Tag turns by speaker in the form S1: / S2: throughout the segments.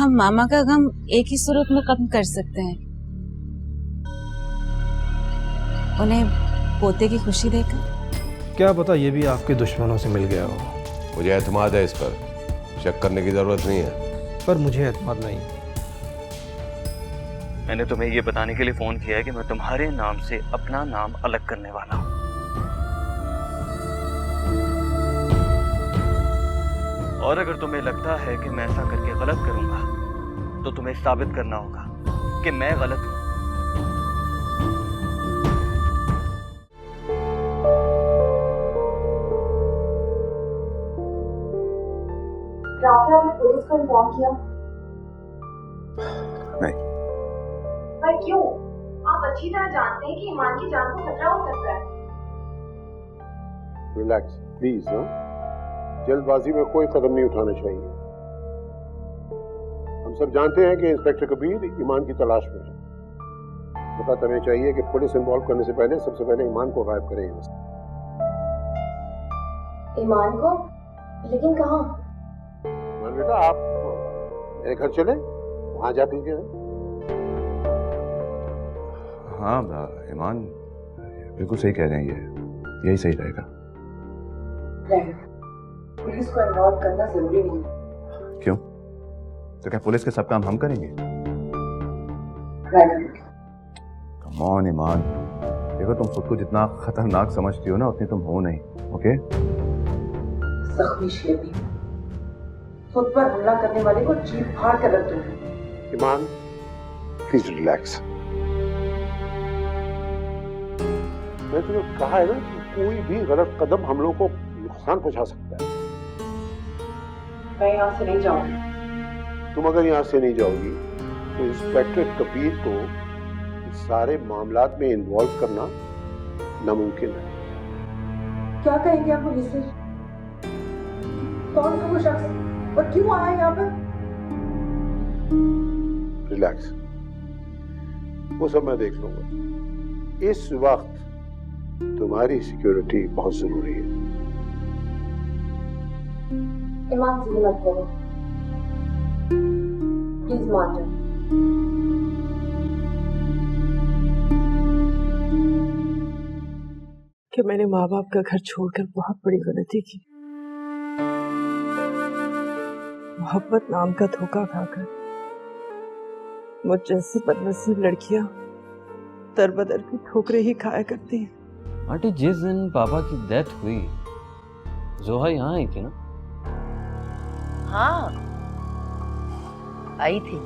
S1: हम मामा का गम एक ही सूरत में खत्म कर सकते हैं, उन्हें पोते की खुशी देकर।
S2: क्या पता ये भी आपके दुश्मनों से मिल गया हो।
S3: मुझे एतमाद है इस पर, शक करने की जरूरत नहीं है।
S2: पर मुझे एतमाद नहीं।
S4: मैंने तुम्हें ये बताने के लिए फोन किया है कि मैं तुम्हारे नाम से अपना नाम अलग करने वाला हूँ। और अगर तुम्हें लगता है कि मैं ऐसा करके गलत करूंगा तो तुम्हें साबित करना होगा कि मैं गलत हूं।
S5: राफे, आपने पुलिस को इन्फॉर्म किया?
S3: नहीं।
S5: पर क्यों? आप अच्छी तरह जानते हैं कि ईमान की जान को खतरा हो सकता है।
S6: Relax please. जल्दबाजी में कोई कदम नहीं उठाना चाहिए। हम सब जानते हैं कि इंस्पेक्टर कबीर ईमान की तलाश में है। पता करना चाहिए कि पुलिस इन्वॉल्व करने से पहले सबसे पहले ईमान को गायब करें।
S5: ईमान को? लेकिन कहाँ?
S6: ईमान बेटा, आप मेरे घर चले, वहां जा पीजिए।
S3: हाँ ईमान बिल्कुल सही कह रहे हैं, ये यही सही रहेगा।
S5: पुलिस को इन्वॉल्व करना जरूरी नहीं है।
S3: क्यों? तो क्या पुलिस के सब काम हम करेंगे? कम ऑन ईमान, देखो तुम खुद को जितना खतरनाक समझती हो ना उतनी तुम हो नहीं। ओके?
S5: जख्मी शेर भी खुद पर हमला करने वाले को चीर फाड़ कर रख दो।
S6: ईमान प्लीज रिलैक्स। मैं तुम्हें कहा है ना कि कोई भी गलत कदम हम लोगों को नुकसान पहुंचा सकता है।
S5: मैं यहाँ से नहीं जाऊंगी।
S6: तुम अगर यहाँ से नहीं जाओगी तो इंस्पेक्टर कबीर को इस सारे मामलात में इन्वॉल्व करना नामुमकिन है।
S5: क्या कहेंगे आप पुलिस से? कौन था वो शख्स और क्यों आया यहाँ पर?
S6: रिलैक्स, वो सब मैं देख लूंगा। इस वक्त तुम्हारी सिक्योरिटी बहुत जरूरी है।
S5: ईमान से मत करो, प्लीज मान जाओ।
S7: कि मैंने माँ बाप का घर छोड़कर बहुत बड़ी गलती की। मोहब्बत नाम का धोखा खाकर मुझ जैसी बदनसीब लड़कियां दर-बदर की ठोकरें ही खाया करती हैं।
S8: आंटी, जिस दिन पापा की डेथ हुई जोहा यहाँ आई थी ना?
S9: हाँ, आई थी।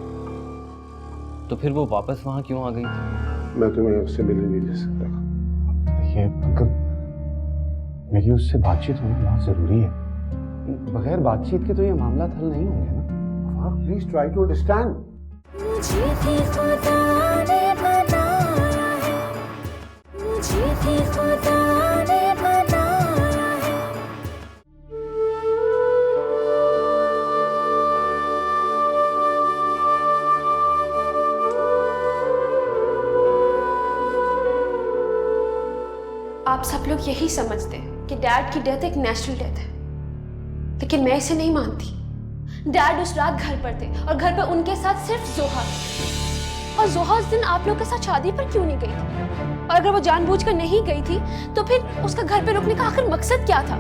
S8: तो फिर वो वापस वहाँ क्यों आ गई थी?
S6: मैं तुम्हें उससे मिलने नहीं दे सकता।
S10: देखिए अंकल, मेरी उससे बातचीत होना बहुत जरूरी है। बगैर बातचीत के तो ये मामला हल नहीं होंगे ना।
S6: Please try to understand.
S11: आप सब लोग यही समझते हैं कि डैड की डेथ एक नेचुरल डेथ है, लेकिन मैं इसे नहीं मानती। डैड उस रात घर पर थे और घर पर उनके साथ सिर्फ जोहा, और जोहा उस दिन आप लोग के साथ शादी पर क्यों नहीं गई थी? और अगर वो जानबूझकर नहीं गई थी तो फिर उसका घर पर रुकने का आखिर मकसद क्या था?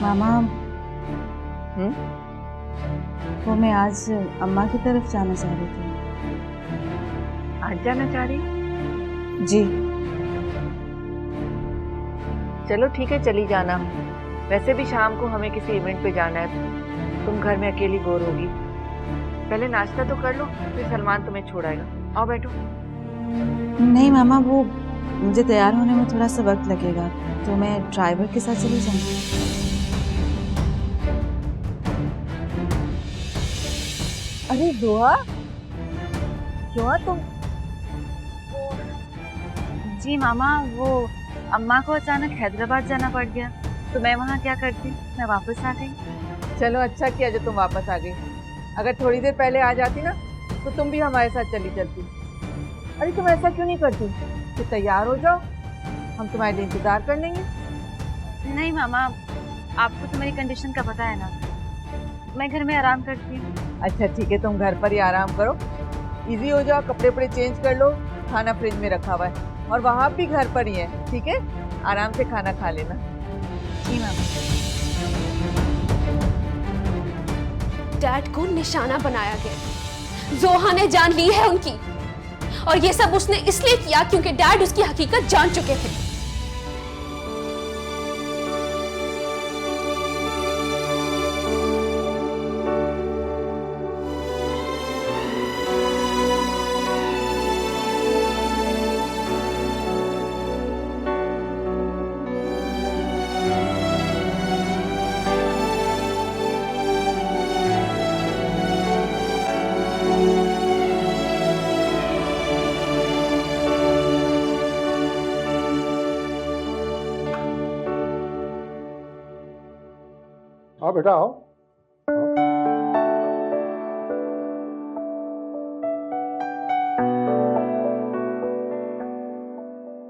S1: मामा, वो मैं आज अम्मा की तरफ जाना चाह रही थी।
S9: आज जाना चाह रही?
S1: जी।
S9: चलो ठीक है, चली जाना। वैसे भी शाम को हमें किसी इवेंट पे जाना है, तुम घर में अकेली बोर होगी। पहले नाश्ता तो कर लो, फिर सलमान तुम्हें छोड़ाएगा। आओ बैठो।
S1: नहीं मामा, वो मुझे तैयार होने में थोड़ा सा वक्त लगेगा, तो मैं ड्राइवर के साथ चली जाऊंगी।
S9: अरे जोहा, जोहा तुम?
S1: जी मामा, वो अम्मा को अचानक हैदराबाद जाना पड़ गया, तो मैं वहाँ क्या करती, मैं वापस आ गई।
S9: चलो अच्छा किया जो तुम वापस आ गई। अगर थोड़ी देर पहले आ जाती ना तो तुम भी हमारे साथ चली चलती। अरे तुम ऐसा क्यों नहीं करती कि तैयार हो जाओ, हम तुम्हारे लिए इंतजार कर लेंगे।
S1: नहीं मामा, आपको तो मेरी कंडीशन का पता है ना, मैं घर में आराम करती हूँ।
S9: अच्छा ठीक है, तुम घर पर ही आराम करो, इजी हो जाओ, कपड़े वपड़े चेंज कर लो, खाना फ्रिज में रखा हुआ है और वहाँ भी घर पर ही है, ठीक है? आराम से खाना खा लेना।
S1: जी मैम।
S11: डैड को निशाना बनाया गया, जोहा ने जान ली है उनकी, और ये सब उसने इसलिए किया क्योंकि डैड उसकी हकीकत जान चुके थे।
S6: आओ बेटा आओ।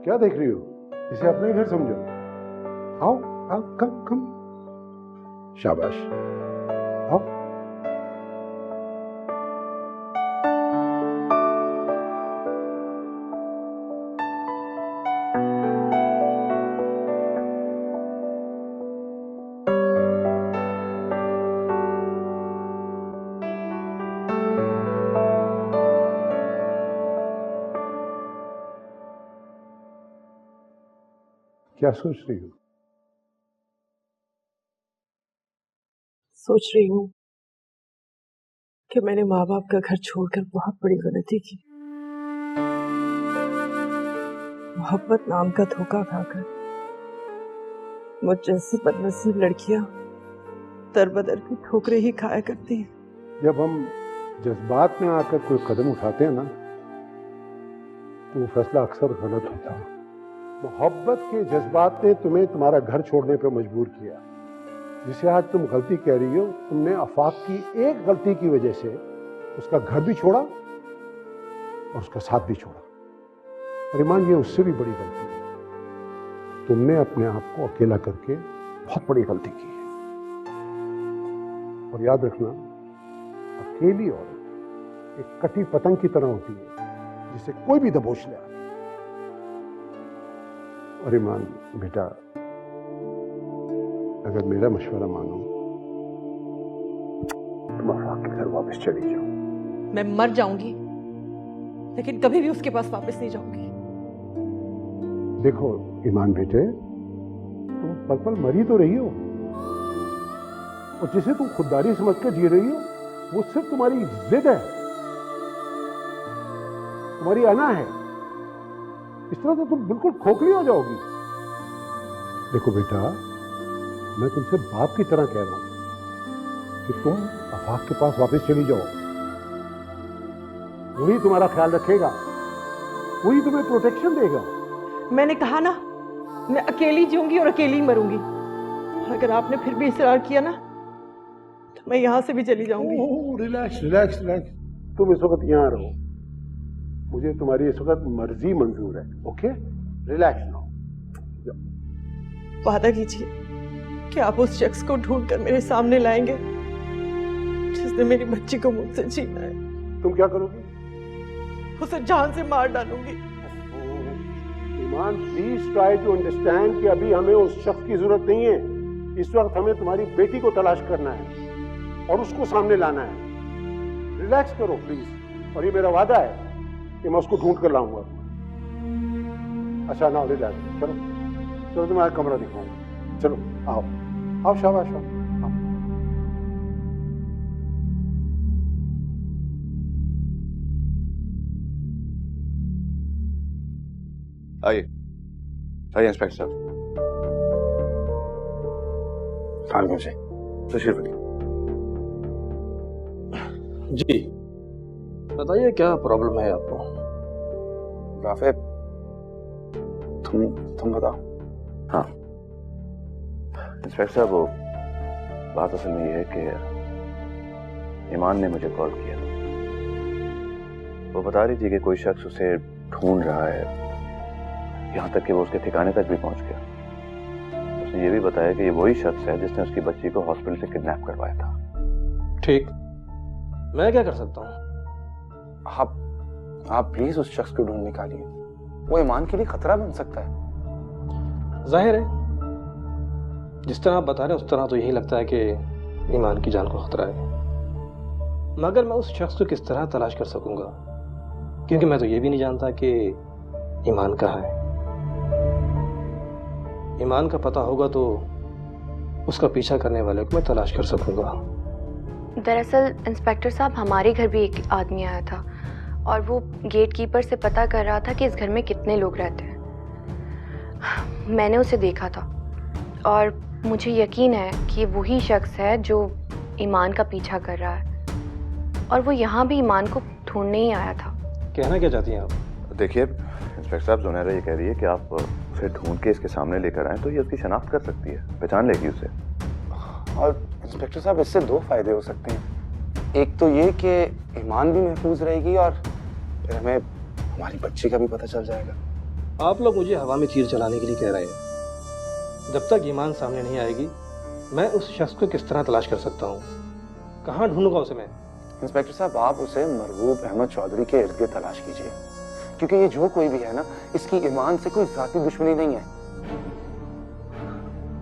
S6: क्या देख रही हो? इसे अपना ही घर समझो। आओ आओ, कम कम। शाबाश, आओ। क्या सोच रही हो?
S7: सोच रही हूँ कि मैंने माँ बाप का घर छोड़कर बहुत बड़ी गलती की। मोहब्बत नाम का धोखा खाकर मुझ जैसी बदनसीब लड़कियां दर-बदर की ठोकरें ही खाया करती हैं।
S6: जब हम जज्बात में आकर कोई कदम उठाते हैं ना, तो वो फैसला अक्सर गलत होता है। मोहब्बत के जज्बात ने तुम्हें तुम्हारा घर छोड़ने पर मजबूर किया। जिसे आज तुम गलती कह रही हो, तुमने आफाक की एक गलती की वजह से उसका घर भी छोड़ा और उसका साथ भी छोड़ा। और ईमान, ये उससे भी बड़ी गलती है। तुमने अपने आप को अकेला करके बहुत बड़ी गलती की है। और याद रखना, अकेली औरत एक कटी पतंग की तरह होती है जिसे कोई भी दबोच ले। और ईमान बेटा, अगर मेरा मशवरा मानो, तुम आफाक के घर वापस चली जाओ।
S7: मैं मर जाऊंगी, लेकिन कभी भी उसके पास वापस नहीं जाऊंगी।
S6: देखो ईमान बेटे, तुम पल पल मरी तो रही हो, और जिसे तुम खुददारी समझकर जी रही हो, वो सिर्फ तुम्हारी जिद है, तुम्हारी अना है। इस तरह तो तुम बिल्कुल खोखली हो जाओगी। देखो बेटा, मैं तुमसे बाप की तरह कह रहा हूं कि तुम आफाक के पास वापस चली जाओ। वही तुम्हारा ख्याल रखेगा, वही तुम्हें प्रोटेक्शन देगा।
S7: मैंने कहा ना, मैं अकेली जीऊंगी और अकेली मरूंगी। और अगर आपने फिर भी इसरार किया ना, तो मैं यहां से भी चली जाऊंगी।
S6: Relax relax relax. तुम इस वक्त यहां रहो, मुझे तुम्हारी इस वक्त मर्जी मंजूर है। Okay, relax now.
S7: वादा कीजिए कि आप उस शख्स को ढूंढकर मेरे सामने लाएंगे जिसने मेरी बच्ची को मुझसे छीना है।
S6: तुम क्या करोगी?
S7: उसे जान से मार डालूंगी।
S6: ईमान, प्लीज ट्राई टू अंडरस्टैंड कि अभी हमें उस शख्स की जरूरत नहीं है। इस वक्त हमें तुम्हारी बेटी को तलाश करना है और उसको सामने लाना है। रिलैक्स करो प्लीज। और ये मेरा वादा है कि मैं उसको ढूंढ कर लाऊंगा। अच्छा, नाउ रिलैक्स। चलो चलो, तुम्हारा कमरा दिखाऊंगा। चलो आओ आओ, शाबाश आओ।
S3: आइए आइए इंस्पेक्टर साहब।
S10: फाल्गुन जी,
S3: तशरीफ रखिए।
S2: जी बताइए, क्या प्रॉब्लम है आपको?
S10: राफे, तुम बताओ।
S3: हाँ इंस्पेक्टर साहब, वो बात असल में ये है कि ईमान ने मुझे कॉल किया। वो बता रही थी कि कोई शख्स उसे ढूंढ रहा है, यहाँ तक कि वो उसके ठिकाने तक भी पहुंच गया। उसने ये भी बताया कि ये वही शख्स है जिसने उसकी बच्ची को हॉस्पिटल से किडनैप करवाया था।
S2: ठीक, मैं क्या कर सकता हूँ?
S10: आप प्लीज उस शख्स को ढूंढ निकालिए, वो ईमान के लिए खतरा बन सकता है।
S2: जाहिर है, जिस तरह आप बता रहे हैं उस तरह तो यही लगता है कि ईमान की जान को खतरा है, मगर मैं उस शख्स को किस तरह तलाश कर सकूंगा, क्योंकि मैं तो ये भी नहीं जानता कि ईमान कहाँ है। ईमान का पता होगा तो उसका पीछा करने वाले को मैं तलाश कर सकूंगा।
S11: दरअसल इंस्पेक्टर साहब, हमारे घर भी एक आदमी आया था और वो गेट कीपर से पता कर रहा था कि इस घर में कितने लोग रहते हैं। मैंने उसे देखा था और मुझे यकीन है कि वही शख्स है जो ईमान का पीछा कर रहा है, और वो यहाँ भी ईमान को ढूंढने ही आया था।
S2: कहना क्या चाहती हैं आप?
S3: देखिए इंस्पेक्टर साहब, जुनैरा ये कह रही है कि आप उसे ढूंढ के इसके सामने लेकर आए तो ये उसकी शनाख्त कर सकती है, पहचान लेगी उसे।
S10: और इंस्पेक्टर साहब, इससे दो फायदे हो सकते हैं। एक तो ये कि ईमान भी महफूज रहेगी और फिर हमें हमारी बच्ची का भी पता चल जाएगा।
S2: आप लोग मुझे हवा में तीर चलाने के लिए कह रहे हैं। जब तक ईमान सामने नहीं आएगी मैं उस शख्स को किस तरह तलाश कर सकता हूँ? कहाँ ढूंढूंगा उसे मैं?
S10: इंस्पेक्टर साहब, आप उसे मरगूब अहमद चौधरी के इर्द गिर्द तलाश कीजिए, क्योंकि ये जो कोई भी है ना, इसकी ईमान से कोई जाती दुश्मनी नहीं है,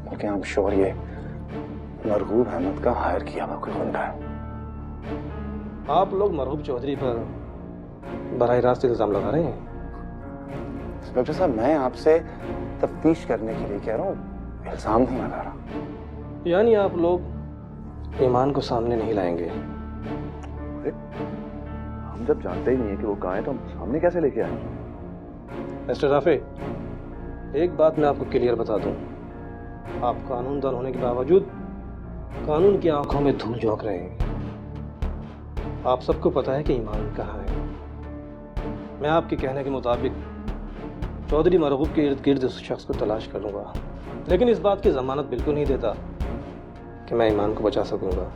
S10: बल्कि हम श्योर ये मरगूब अहमद का हायर किया हुआ कोई गुंडा है।
S2: आप लोग मरहूब चौधरी पर बराह रास्त इल्जाम लगा रहे हैं?
S10: इंस्पेक्टर साहब, मैं आपसे तफ्तीश करने के लिए कह रहा हूँ, इल्जाम नहीं लगा रहा।
S2: यानी आप लोग ईमान को सामने नहीं लाएंगे?
S3: हम जब जानते ही नहीं है कि वो कहाँ है तो हम सामने कैसे लेके आएंगे?
S2: मिस्टर राफे, एक बात मैं आपको क्लियर बता दूं, आप कानूनदान होने के बावजूद कानून की आंखों में धूल झोंक रहे हैं। आप सबको पता है कि ईमान कहाँ है। मैं आपके कहने के मुताबिक चौधरी मरगूब के इर्द गिर्द उस शख्स को तलाश करूंगा, लेकिन इस बात की जमानत बिल्कुल नहीं देता कि मैं ईमान को बचा सकूंगा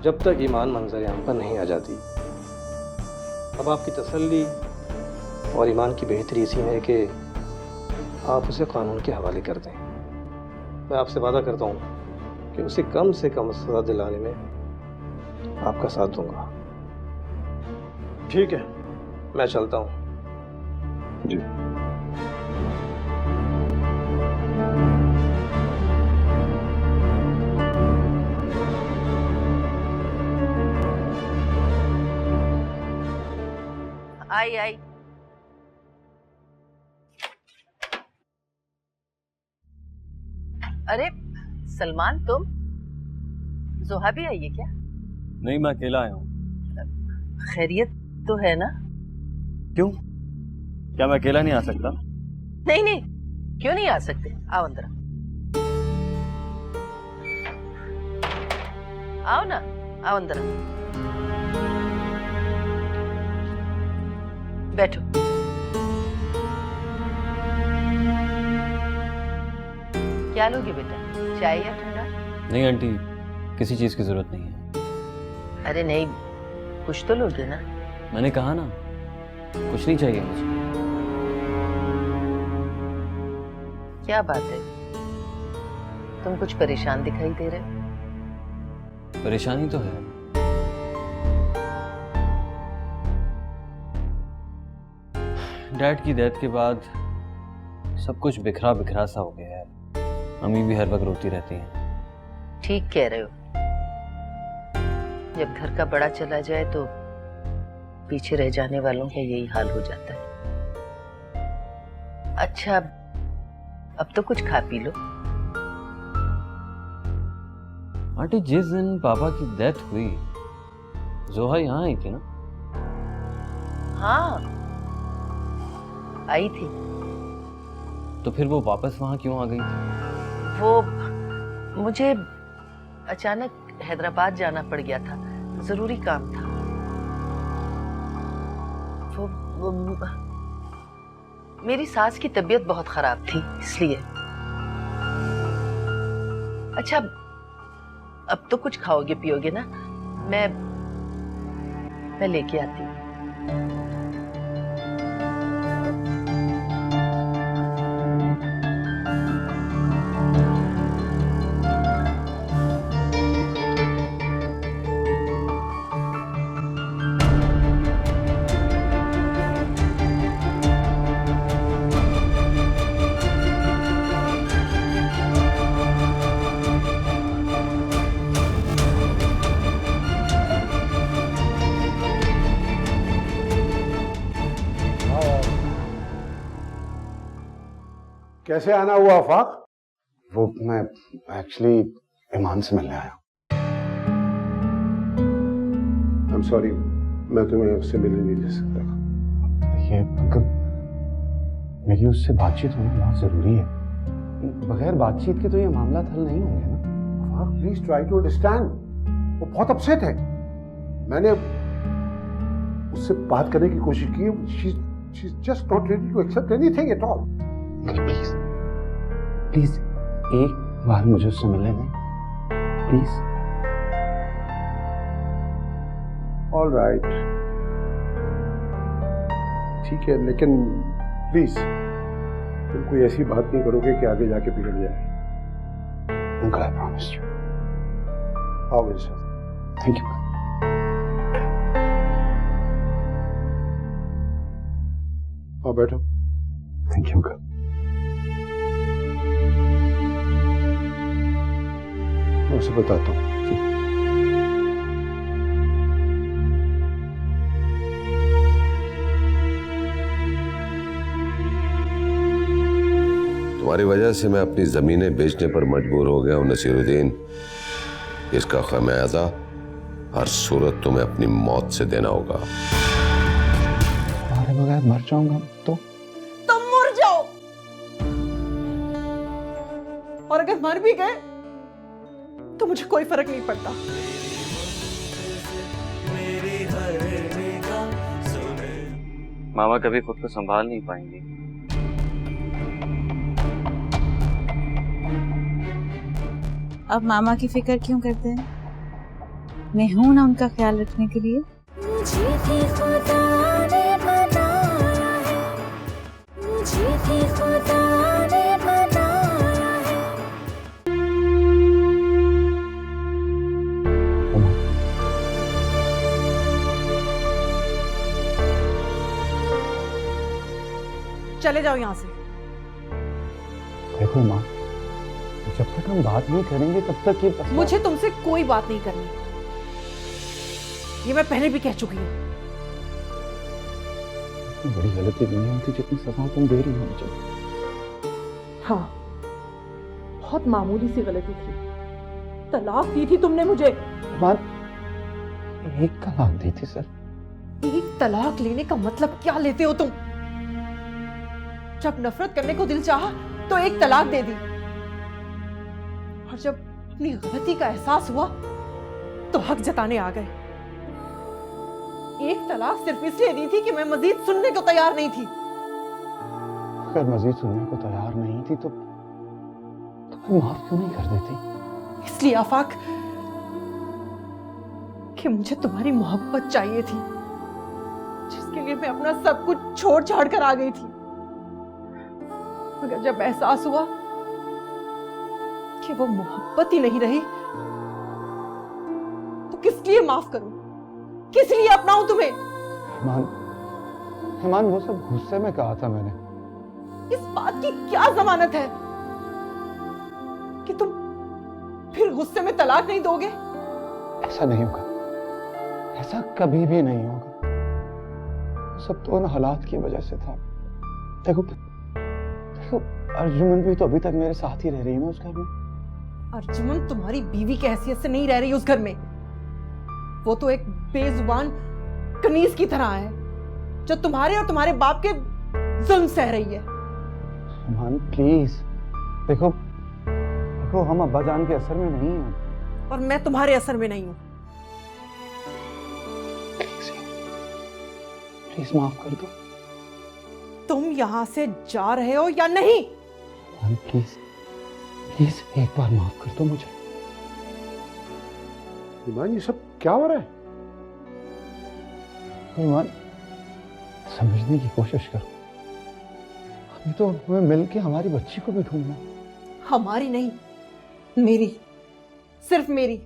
S2: जब तक ईमान मंजर आम पर नहीं आ जाती। अब आपकी तसल्ली और ईमान की बेहतरी इसी में है कि आप उसे कानून के हवाले कर दें। मैं आपसे वादा करता हूँ कि उसे कम से कम सजा दिलाने में आपका साथ दूंगा। ठीक है, मैं चलता हूँ।
S3: जी।
S9: आई आई। अरे सलमान, तुम? जोहा भी आई है क्या?
S8: नहीं, मैं अकेला आया हूँ।
S9: खैरियत तो है ना?
S8: क्यों, क्या मैं अकेला नहीं आ सकता?
S9: नहीं नहीं, क्यों नहीं आ सकते? आओ अंदर आओ ना, आओ अंदर बैठो। क्या लोगे बेटा, चाय या ठंडा?
S8: नहीं आंटी, किसी चीज की जरूरत नहीं है।
S9: अरे नहीं, कुछ तो लोगे ना?
S8: मैंने कहा ना, कुछ नहीं चाहिए मुझे।
S9: क्या बात है, तुम कुछ परेशान दिखाई दे रहे हो।
S8: परेशानी तो है। डैड की डेथ के बाद सब कुछ बिखरा बिखरा सा हो गया है। अम्मी भी हर वक्त रोती रहती हैं।
S9: ठीक कह रहे हो, जब घर का बड़ा चला जाए तो पीछे रह जाने वालों का यही हाल हो जाता है। अच्छा, अब तो कुछ खा पी लो।
S8: आंटी, जिस दिन पापा की डेथ हुई जोहा यहाँ आई थी ना?
S9: हाँ, आई थी।
S8: तो फिर वो वापस वहां क्यों आ गई थी?
S9: वो मुझे अचानक हैदराबाद जाना पड़ गया था, जरूरी काम था। वो मेरी सास की तबीयत बहुत खराब थी, इसलिए। अच्छा, अब तो कुछ खाओगे पियोगे ना? मैं लेके आती हूँ।
S6: कैसे आना हुआ आफाक?
S10: वो मैं एक्चुअली ईमान से मिलने आया।
S6: आई एम सॉरी, मैं तुम्हें उससे मिलने नहीं दे सकता।
S10: ये अंकल, मेरी उससे बातचीत होना बहुत जरूरी है। बगैर बातचीत के तो ये मामला हल नहीं होंगे ना।
S6: Please try to understand. वो बहुत अपसेट है। मैंने उससे बात करने की कोशिश की। she's just not ready to accept anything at all.
S10: Please please एक बार मुझे उससे मिलने दें प्लीज।
S6: ऑल राइट, ठीक है, लेकिन प्लीज तुम कोई ऐसी बात नहीं करोगे कि आगे जाके बिगड़ जाए।
S10: Uncle, I promise you.
S6: आओ मेरे साथ।
S10: Thank you.
S6: आओ बैठो।
S10: Thank you uncle.
S6: मैं उसे बताता हूँ।
S12: तुम्हारी वजह से मैं अपनी जमीनें बेचने पर मजबूर हो गया हूं नसीरुद्दीन। इसका खमियाजा हर सूरत तुम्हें अपनी मौत से देना होगा।
S10: तुम्हारे बगैर मर जाऊंगा तो?
S7: तुम मर जाओ, और अगर मर भी गए तो मुझे कोई फर्क नहीं पड़ता।
S4: मामा कभी खुद को संभाल नहीं पाएंगी।
S1: अब मामा की फिक्र क्यों करते हैं? मैं हूं ना उनका ख्याल रखने के लिए।
S11: मुझे भी खुदा ने बनाया है, मुझे भी खुदा ने बनाया है।
S7: चले जाओ यहाँ से।
S10: देखो माँ, जब तक हम बात नहीं करेंगे तब तक ये
S7: मुझे तुमसे कोई बात नहीं करनी, ये मैं पहले भी कह चुकी हूँ।
S10: इतनी बड़ी गलती नहीं होती जितनी सजा तुम दे रही हो मुझे।
S7: हाँ, बहुत मामूली सी गलती थी। तलाक दी थी तुमने मुझे।
S10: बात एक तलाक दी थी सर।
S7: एक तलाक लेने का मतलब क्या लेते हो तुम? जब नफरत करने को दिल चाहा तो एक तलाक दे दी, और जब अपनी गलती का एहसास हुआ तो हक जताने आ गए। एक तलाक सिर्फ इसलिए दी थी कि मैं मजीद सुनने को तैयार नहीं थी।
S10: अगर मजीद सुनने को तैयार नहीं थी तो मैं माफ क्यों नहीं कर देती?
S7: इसलिए आफाक कि मुझे तुम्हारी मोहब्बत चाहिए थी, जिसके लिए मैं अपना सब कुछ छोड़ छाड़ कर आ गई थी। मगर जब एहसास हुआ कि वो मोहब्बत ही नहीं रही तो किस लिए माफ करूं, किस लिए अपनाऊं तुम्हें?
S10: ईमान, वो सब गुस्से में कहा था मैंने।
S7: इस बात की क्या जमानत है कि तुम फिर गुस्से में तलाक नहीं दोगे?
S10: ऐसा नहीं होगा, ऐसा कभी भी नहीं होगा। सब तो उन हालात की वजह से था। देखो अर्जुमन भी तो अभी तक मेरे साथ ही रह रही है ना उस घर में।
S7: अर्जुमन तुम्हारी बीवी की हैसियत से नहीं रह रही उस घर में। वो तो एक बेजुबान कनीज की तरह है जो तुम्हारे और तुम्हारे बाप के जुल्म सह रही है।
S10: ईमान प्लीज, देखो हम अब्बा जान के असर में नहीं हैं।
S7: और मैं तुम्हारे असर में नहीं हूं।
S10: प्लीज माफ कर दो।
S7: तुम यहां से जा रहे हो या नहीं?
S10: प्लीज प्लीज एक बार माफ कर दो मुझे।
S6: ईमान, ये सब क्या हो रहा है?
S10: ईमान, समझने की कोशिश करो। हमें तो हमें मिलके हमारी बच्ची को भी ढूंढना।
S7: हमारी नहीं, मेरी, सिर्फ मेरी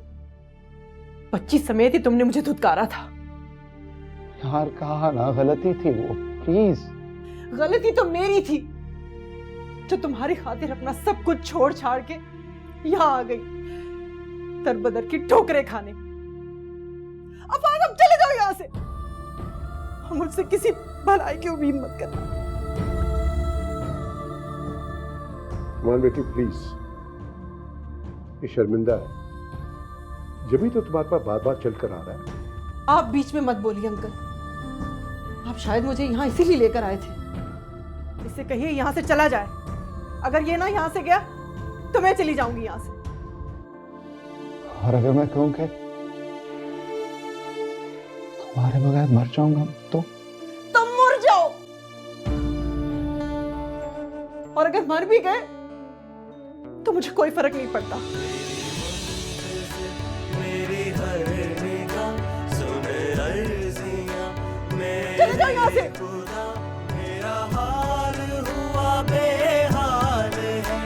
S7: बच्ची समेत ही तुमने मुझे धुतकारा था।
S10: यार कहा ना, गलती थी वो, प्लीज।
S7: गलती तो मेरी थी जो तुम्हारी खातिर अपना सब कुछ छोड़ छाड़ के यहां आ गई, दर बदर की ठोकरें खाने। अब चले जाओ यहां से। मुझसे किसी भलाई की उम्मीद मत करना।
S6: कमान बेटी प्लीज, ये शर्मिंदा है, जब ही तो तुम्हारे पास बार बार चल कर आ रहा है।
S7: आप बीच में मत बोलिए अंकल। आप शायद मुझे यहाँ इसीलिए लेकर आए थे। इससे कहिए यहाँ से चला जाए। अगर ये ना यहाँ से गया तो मैं चली जाऊंगी यहाँ से।
S10: और अगर मैं कहूँ कि तुम्हारे बगैर मर जाऊंगा तो?
S7: तुम मर जाओ, और अगर मर भी गए तो मुझे कोई फर्क नहीं पड़ता। चले जाओ यहाँ से।
S13: मेरा हाल हुआ बेहाल है,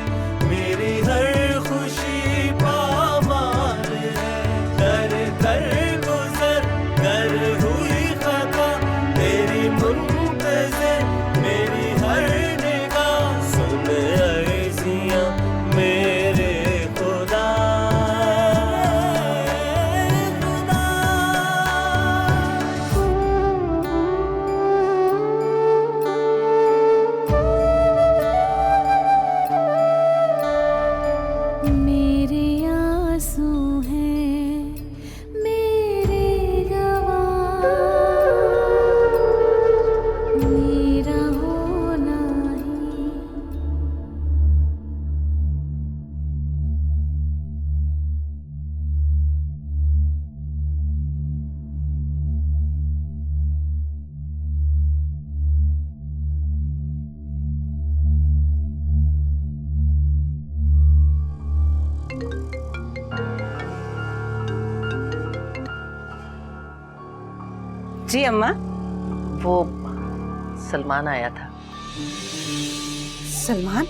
S13: मेरी हर खुशी पामाल है, कर कर गुजर कर हुई खता, तेरी मुंतज़िर मेरी हर निगाह, सुन अर्ज़ियाँ मेरे खुदा।
S14: मेरे आंसू हैं मेरे गवाह, मेरा होना ही।
S9: जी अम्मा, वो सलमान आया था।
S7: सलमान?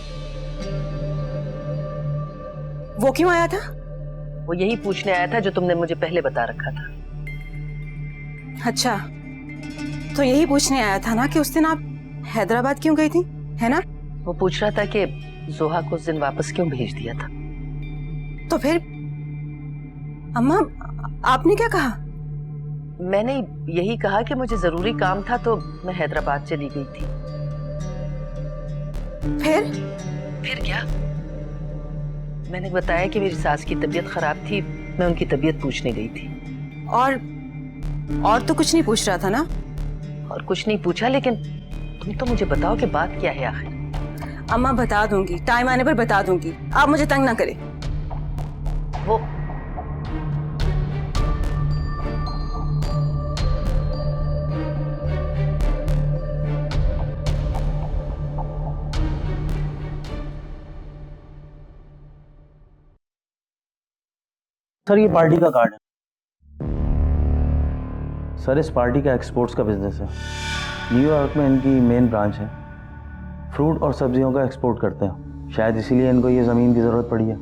S7: वो क्यों आया था?
S9: वो यही पूछने आया था जो तुमने मुझे पहले बता रखा था।
S1: अच्छा, तो यही पूछने आया था ना कि उस दिन आप हैदराबाद क्यों गई थी, है ना?
S9: वो पूछ रहा था कि जोहा को उस दिन वापस क्यों भेज दिया था।
S1: तो फिर अम्मा आपने क्या कहा?
S9: मैंने यही कहा कि मुझे जरूरी काम था तो मैं हैदराबाद चली गई थी।
S1: फिर
S9: क्या? मैंने बताया कि मेरी सास की तबीयत खराब थी, मैं उनकी तबीयत पूछने गई थी।
S1: और तो कुछ नहीं पूछ रहा था ना?
S9: और कुछ नहीं पूछा, लेकिन तुम तो मुझे बताओ कि बात क्या है आखिर।
S1: अम्मा बता दूंगी, टाइम आने पर बता दूंगी, आप मुझे तंग ना करें।
S9: वो
S15: सर, ये पार्टी का कार्ड है। सर, इस पार्टी का एक्सपोर्ट्स का बिजनेस है। न्यूयॉर्क में इनकी मेन ब्रांच है। फ्रूट और सब्जियों का एक्सपोर्ट करते हैं, शायद इसीलिए इनको ये जमीन की जरूरत पड़ी है।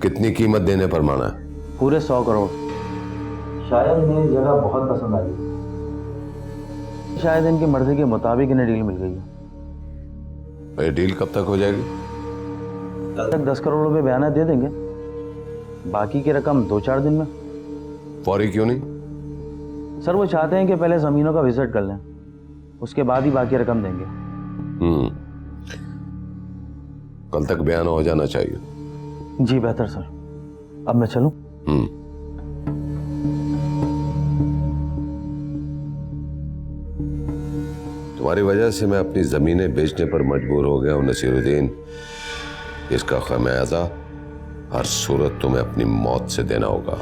S12: कितनी कीमत देने पर माना है?
S15: पूरे 100 करोड़। शायद इन्हें ये जगह बहुत पसंद आई, शायद इनकी मर्जी के मुताबिक इन्हें डील मिल गई है।
S12: ये डील कब तक हो जाएगी?
S15: कल तक 10 करोड़ रुपए बयाना दे देंगे, बाकी की रकम 2-4 दिन में।
S12: फौरी क्यों नहीं?
S15: सर, वो चाहते हैं कि पहले जमीनों का विजिट कर लें, उसके बाद ही बाकी रकम देंगे।
S12: कल तक बयान हो जाना चाहिए।
S15: जी बेहतर सर। अब मैं चलूं?
S12: तुम्हारी वजह से मैं अपनी जमीनें बेचने पर मजबूर हो गया हूं नसीरुद्दीन। इसका खमियाजा हर सूरत तुम्हें अपनी मौत से देना होगा।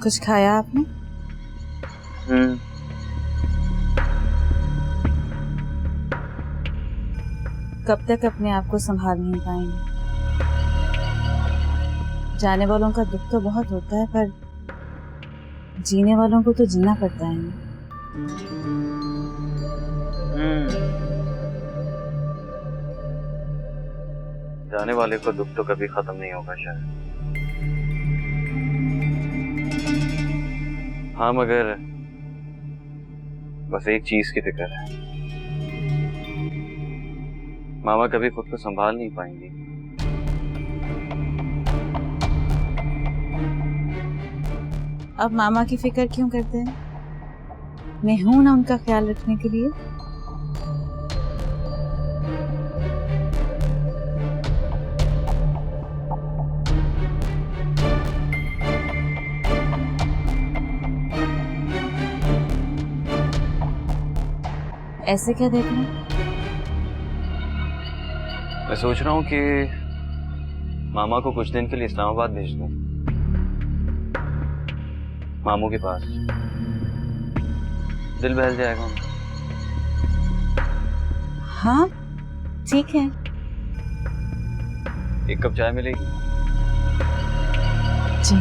S1: कुछ खाया आपने? कब तक अपने आप को संभाल नहीं पाएंगे? जाने वालों का दुख तो बहुत होता है, पर जीने वालों को तो जीना पड़ता है ना।
S4: जाने वाले को दुख तो कभी खत्म नहीं होगा शायद। हाँ, मगर बस एक चीज की फिक्र है, मामा कभी खुद को संभाल नहीं पाएंगी।
S1: अब मामा की फिक्र क्यों करते हैं? मैं हूं ना उनका ख्याल रखने के लिए। ऐसे क्या देख रहे हैं?
S4: मैं सोच रहा हूँ कि मामा को कुछ दिन के लिए इस्लामाबाद भेज दूं, मामू के पास। दिल बहल जाएगा उनका।
S1: हाँ ठीक है।
S4: एक कप चाय मिलेगी?
S1: जी।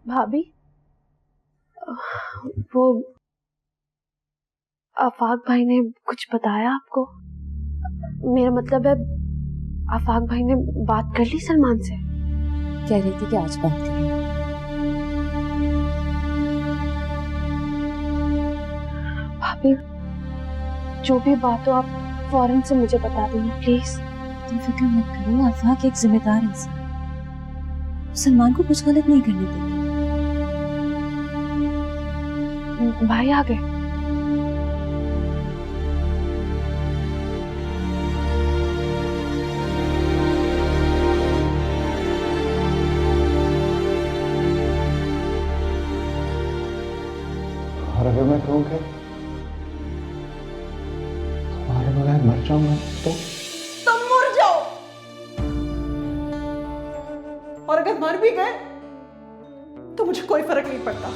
S11: भाभी, वो आफाक भाई ने कुछ बताया आपको? मेरा मतलब है, आफाक भाई ने बात कर ली सलमान से?
S1: कह रही थी कि आज बात करेंगे।
S11: भाभी, जो भी बात हो आप फौरन से मुझे बता देना प्लीज।
S1: तुम फिक्र मत करो, आफाक एक जिम्मेदार इंसान, सलमान को कुछ गलत नहीं करने देती।
S11: भाई आ गए।
S10: और अगर मैं कहूँ कि तुम्हारे बगैर मर जाऊंगा तो?
S7: तुम मर जाओ, और अगर मर भी गए तो मुझे कोई फर्क नहीं पड़ता।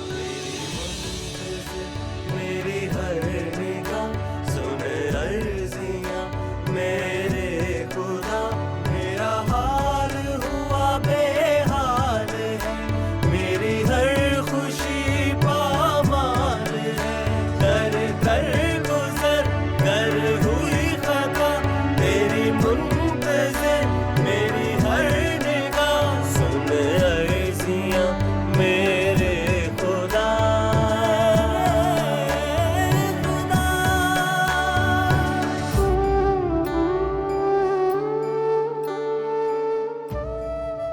S13: मेरी हर निगाह सुने अर्जियां मेरे खुदा, मेरा हाल हुआ बेहाल है, मेरी हर खुशी पामाल है, कर कर गुजर कर हुई खता तेरी मुंतज़िर, मेरी हर निगाह सुने अर्जियां मेरे खुदा।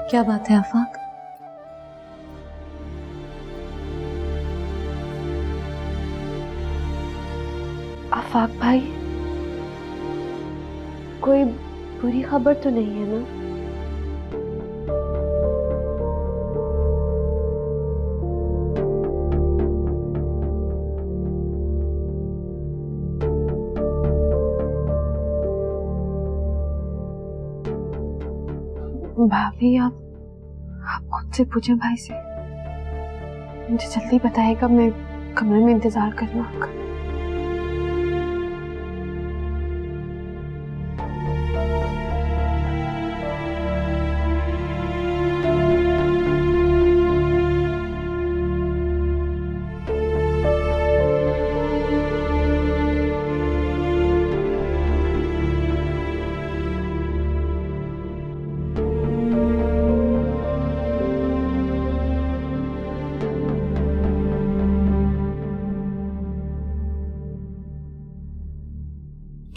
S1: क्या बात है आफाक?
S11: आफाक भाई, कोई बुरी खबर तो नहीं है ना? भाभी, आप खुद से पूछे भाई से, मुझे जल्दी बताएगा, मैं कमरे में इंतजार करूँ आपका।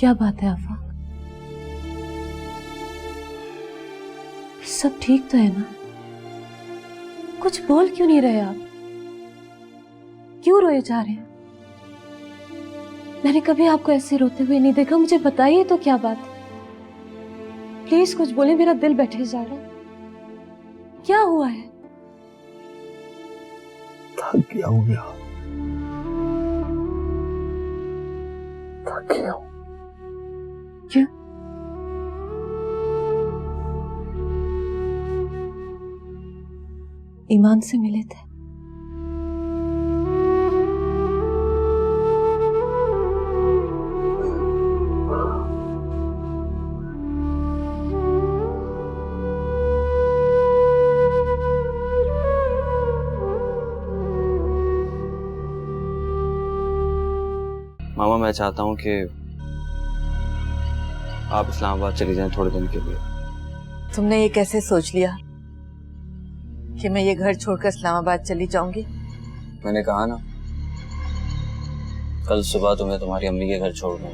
S14: क्या बात है आफाक? सब ठीक तो है ना? कुछ बोल क्यों नहीं रहे आप? क्यों रोए जा रहे हैं? मैंने कभी आपको ऐसे रोते हुए नहीं देखा। मुझे बताइए तो क्या बात है? प्लीज कुछ बोले, मेरा दिल बैठे जा रहा है। क्या हुआ है?
S6: थक गया हूं गया, थक गया हूं।
S14: क्यों? ईमान से मिले थे?
S8: मामा मैं चाहता हूँ कि आप इस्लामाबाद चली जाएं थोड़े दिन के लिए।
S9: तुमने ये कैसे सोच लिया कि मैं ये घर छोड़कर इस्लामाबाद चली जाऊंगी?
S8: मैंने कहा ना, कल सुबह तुम्हें तुम्हारी अम्मी के घर छोड़ दूंगा।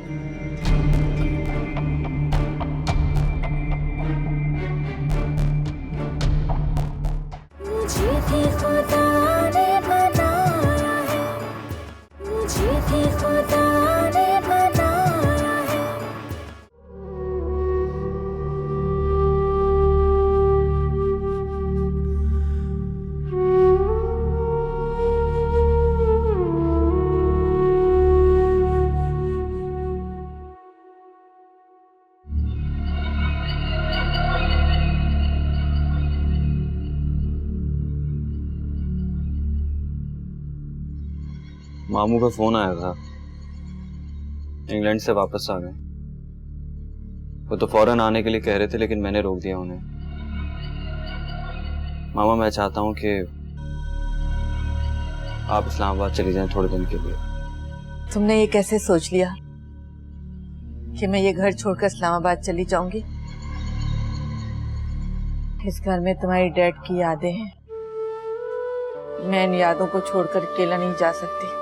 S14: मुझे भी खुदा ने बनाया है, मुझे भी खुदा ने बनाया है।
S8: मामू का फोन आया था, इंग्लैंड से वापस आ गए। वो तो फौरन आने के लिए कह रहे थे, लेकिन मैंने रोक दिया उन्हें। मामा मैं चाहता हूँ कि आप इस्लामाबाद चली जाएं थोड़े दिन के लिए।
S9: तुमने ये कैसे सोच लिया कि मैं ये घर छोड़कर इस्लामाबाद चली जाऊंगी? इस घर में तुम्हारी डैड की यादें हैं। मैं इन यादों को छोड़कर अकेला नहीं जा सकती।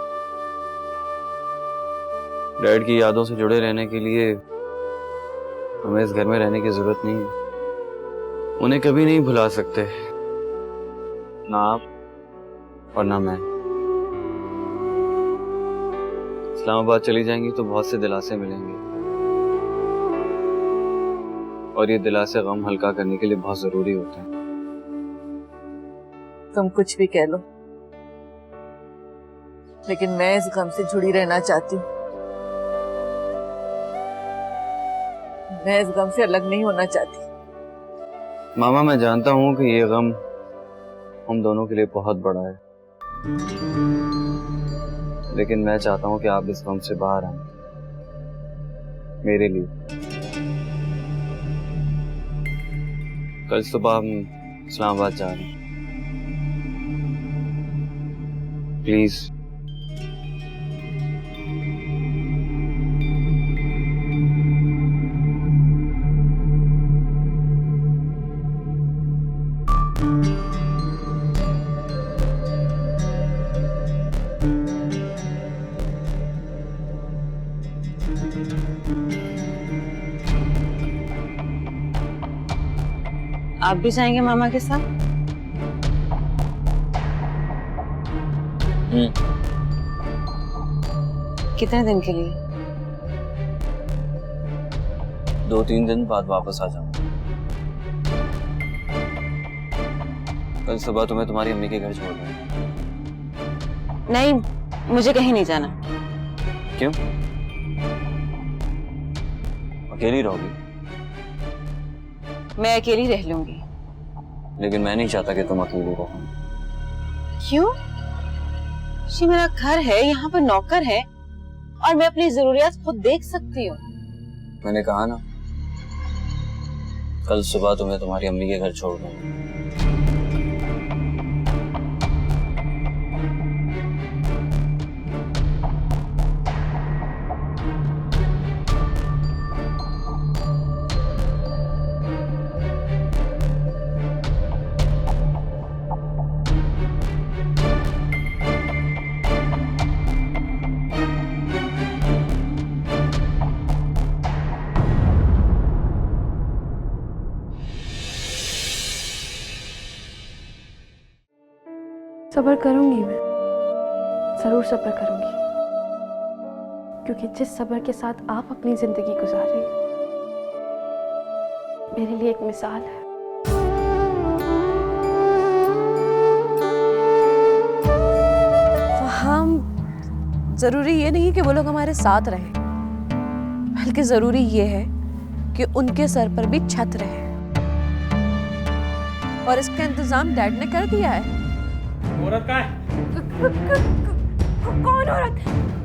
S8: डैड की यादों से जुड़े रहने के लिए हमें इस घर में रहने की जरूरत नहीं है। उन्हें कभी नहीं भुला सकते, ना आप और ना मैं। इस्लामाबाद चली जाएंगी तो बहुत से दिलासे मिलेंगे, और ये दिलासे गम हल्का करने के लिए बहुत जरूरी होते हैं।
S9: तुम कुछ भी कह लो, लेकिन मैं इस गम से जुड़ी रहना चाहती हूँ। मैं इस गम से अलग नहीं होना चाहती।
S8: मामा मैं जानता हूँ कि ये गम हम दोनों के लिए बहुत बड़ा है, लेकिन मैं चाहता हूँ कि आप इस गम से बाहर आएं, मेरे लिए। कल सुबह हम इस्लामाबाद जा रहे हैं। प्लीज
S1: आप भी जाएंगे मामा के साथ? कितने दिन के लिए?
S8: 2-3 दिन बाद वापस आ जाऊंगा। कल सुबह तुम्हें तुम्हारी अम्मी के घर छोड़ दूंगा।
S1: नहीं, मुझे कहीं नहीं जाना।
S8: क्यों? अकेली रहोगी?
S1: मैं अकेली रह लूंगी।
S8: लेकिन मैं नहीं चाहता कि तुम अकेली रहो।
S1: क्यों? ये मेरा घर है, यहाँ पर नौकर है, और मैं अपनी जरूरियात खुद देख सकती हूँ।
S8: मैंने कहा ना, कल सुबह तुम्हें तुम्हारी अम्मी के घर छोड़ दूंगा।
S11: सब्र करूंगी मैं, जरूर सब्र करूंगी, क्योंकि जिस सब्र के साथ आप अपनी जिंदगी गुजार रही हैं मेरे लिए एक मिसाल है।
S14: हम जरूरी ये नहीं है कि वो लोग हमारे साथ रहें, बल्कि जरूरी ये है कि उनके सर पर भी छत रहे, और इसका इंतजाम डैड ने कर दिया है।
S2: औरत का है?
S11: कौन औरत?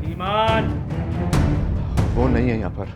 S2: ईमान।
S10: वो नहीं है यहाँ पर।